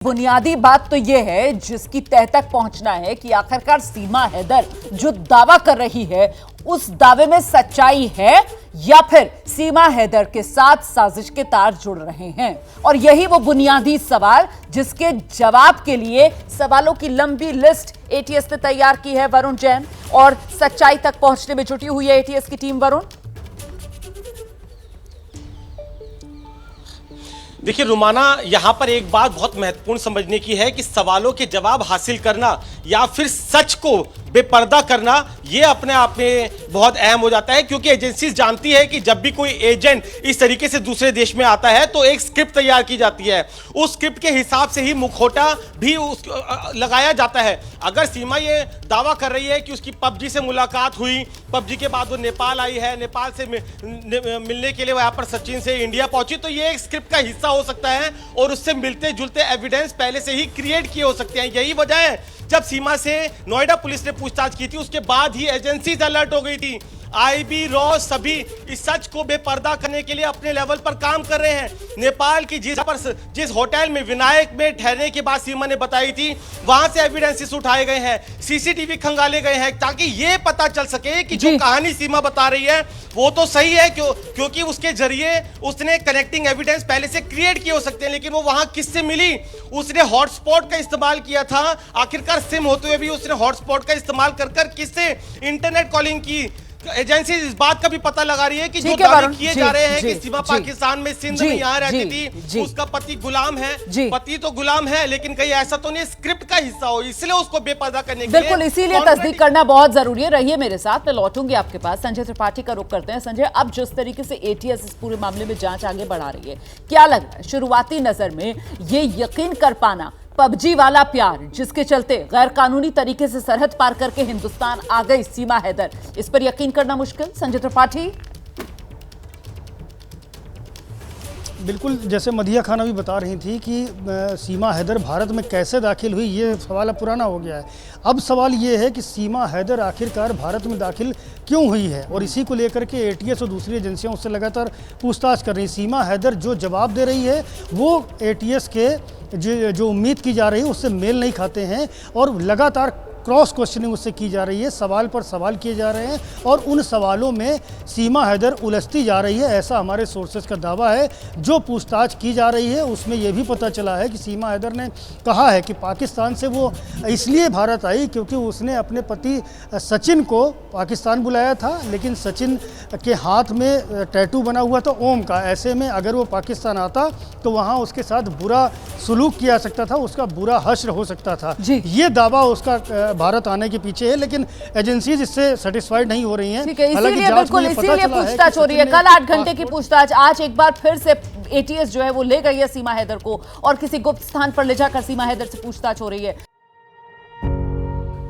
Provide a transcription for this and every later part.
बुनियादी बात तो यह है जिसकी तह तक पहुंचना है कि आखिरकार सीमा हैदर जो दावा कर रही है उस दावे में सच्चाई है या फिर सीमा हैदर के साथ साजिश के तार जुड़ रहे हैं। और यही वो बुनियादी सवाल जिसके जवाब के लिए सवालों की लंबी लिस्ट एटीएस ने तैयार की है वरुण जैन, और सच्चाई तक पहुंचने में जुटी हुई है एटीएस की टीम। वरुण, देखिए रुमाना, यहां पर एक बात बहुत महत्वपूर्ण समझने की है कि सवालों के जवाब हासिल करना या फिर सच को बेपर्दा करना यह अपने आप में बहुत अहम हो जाता है, क्योंकि एजेंसी जानती है कि जब भी कोई एजेंट इस तरीके से दूसरे देश में आता है तो एक स्क्रिप्ट तैयार की जाती है। उस स्क्रिप्ट के हिसाब से ही मुखौटा भी लगाया जाता है। अगर सीमा ये दावा कर रही है कि उसकी पबजी से मुलाकात हुई, पबजी के बाद वो नेपाल आई है, नेपाल से मिलने के लिए वहां पर सचिन से इंडिया पहुंची, तो ये एक स्क्रिप्ट का हिस्सा हो सकता है और उससे मिलते जुलते एविडेंस पहले से ही क्रिएट किए हो सकते हैं। यही वजह है जब सीमा से नोएडा पुलिस ने पूछताछ की थी उसके बाद ही एजेंसीज अलर्ट हो गई थी। आईबी, रॉ सभी इस सच को बेपर्दा करने के लिए अपने लेवल पर काम कर रहे हैं। नेपाल की जिस होटल में विनायक में ठहरने के बाद सीमा ने बताई थी, वहां से एविडेंसेस उठाए गए हैं, सीसीटीवी खंगाले गए हैं, ताकि ये पता चल सके कि जो कहानी सीमा बता रही है वो तो सही है, क्योंकि उसके जरिए उसने कनेक्टिंग एविडेंस पहले से क्रिएट किए हो सकते हैं। लेकिन वो वहां किससे मिली? उसने हॉटस्पॉट का इस्तेमाल किया था। आखिरकार सिम होते हुए भी उसने हॉटस्पॉट का इस्तेमाल कर किससे इंटरनेट कॉलिंग की? एजेंसी इस बात का भी पता लगा रही है कि जो दावे किए जा रहे हैं कि सीमा पाकिस्तान में सिंध में यहाँ रहती थी, उसका पति गुलाम है, पति तो गुलाम है, लेकिन कहीं ऐसा तो नहीं स्क्रिप्ट का हिस्सा हो, इसलिए उसको बेपर्दा करने के लिए। बिल्कुल, इसीलिए तस्दीक करना बहुत जरूरी है। रहिए मेरे साथ, मैं लौटूंगी आपके पास। संजय त्रिपाठी का रुख करते हैं। संजय, अब जिस तरीके से एटीएस इस पूरे मामले में जांच आगे बढ़ा रही है, क्या लग रहा है शुरुआती नजर में ये यकीन कर पाना पबजी वाला प्यार जिसके चलते गैर कानूनी तरीके से सरहद पार करके हिंदुस्तान आ गई सीमा हैदर, इस पर यकीन करना मुश्किल? संजय त्रिपाठी। बिल्कुल, जैसे मधिया खान अभी बता रही थी कि सीमा हैदर भारत में कैसे दाखिल हुई, ये सवाल अब पुराना हो गया है। अब सवाल ये है कि सीमा हैदर आखिरकार भारत में दाखिल क्यों हुई है, और इसी को लेकर के एटीएस और दूसरी एजेंसियां उससे लगातार पूछताछ कर रही हैं। सीमा हैदर जो जवाब दे रही है वो एटीएस के जो उम्मीद की जा रही है उससे मेल नहीं खाते हैं, और लगातार क्रॉस क्वेश्चनिंग उससे की जा रही है, सवाल पर सवाल किए जा रहे हैं, और उन सवालों में सीमा हैदर उलझती जा रही है, ऐसा हमारे सोर्सेज का दावा है। जो पूछताछ की जा रही है उसमें यह भी पता चला है कि सीमा हैदर ने कहा है कि पाकिस्तान से वो इसलिए भारत आई क्योंकि उसने अपने पति सचिन को पाकिस्तान बुलाया था, लेकिन सचिन के हाथ में टैटू बना हुआ था ओम का। ऐसे में अगर वो पाकिस्तान आता तो वहाँ उसके साथ बुरा सलूक किया सकता था, उसका बुरा हश्र हो सकता था। ये दावा उसका भारत आने के पीछे है, लेकिन एजेंसीज इससे सेटिस्फाइड नहीं हो रही हैं। इसीलिए बिल्कुल इसीलिए पूछताछ हो रही है। कल 8 घंटे की पूछताछ, आज एक बार फिर से एटीएस जो है वो ले गई है सीमा हैदर को, और किसी गुप्त स्थान पर ले जाकर सीमा हैदर से पूछताछ हो रही है।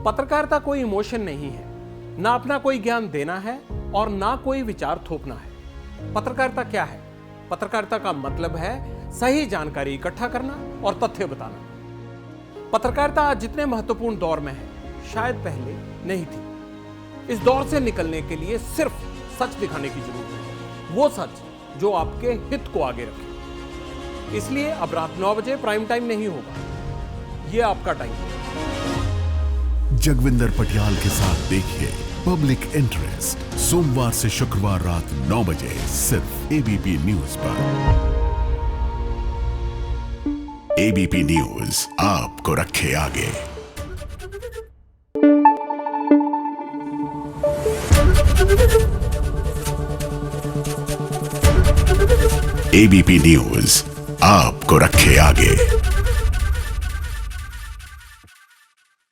पत्रकारिता कोई इमोशन नहीं है, ना अपना कोई ज्ञान देना है और ना कोई विचार थोपना है। पत्रकारिता क्या है? पत्रकारिता का मतलब है सही जानकारी इकट्ठा करना और तथ्य बताना। पत्रकारिता आज जितने महत्वपूर्ण दौर में है शायद पहले नहीं थी। इस दौर से निकलने के लिए सिर्फ सच दिखाने की जरूरत है, वो सच जो आपके हित को आगे रखे। इसलिए अब रात 9 बजे प्राइम टाइम नहीं होगा, ये आपका टाइम है। जगविंदर पटियाल के साथ देखिए पब्लिक इंटरेस्ट, सोमवार से शुक्रवार रात 9 बजे सिर्फ एबीपी न्यूज पर। एबीपी न्यूज आपको रखे आगे। एबीपी न्यूज आपको रखे आगे।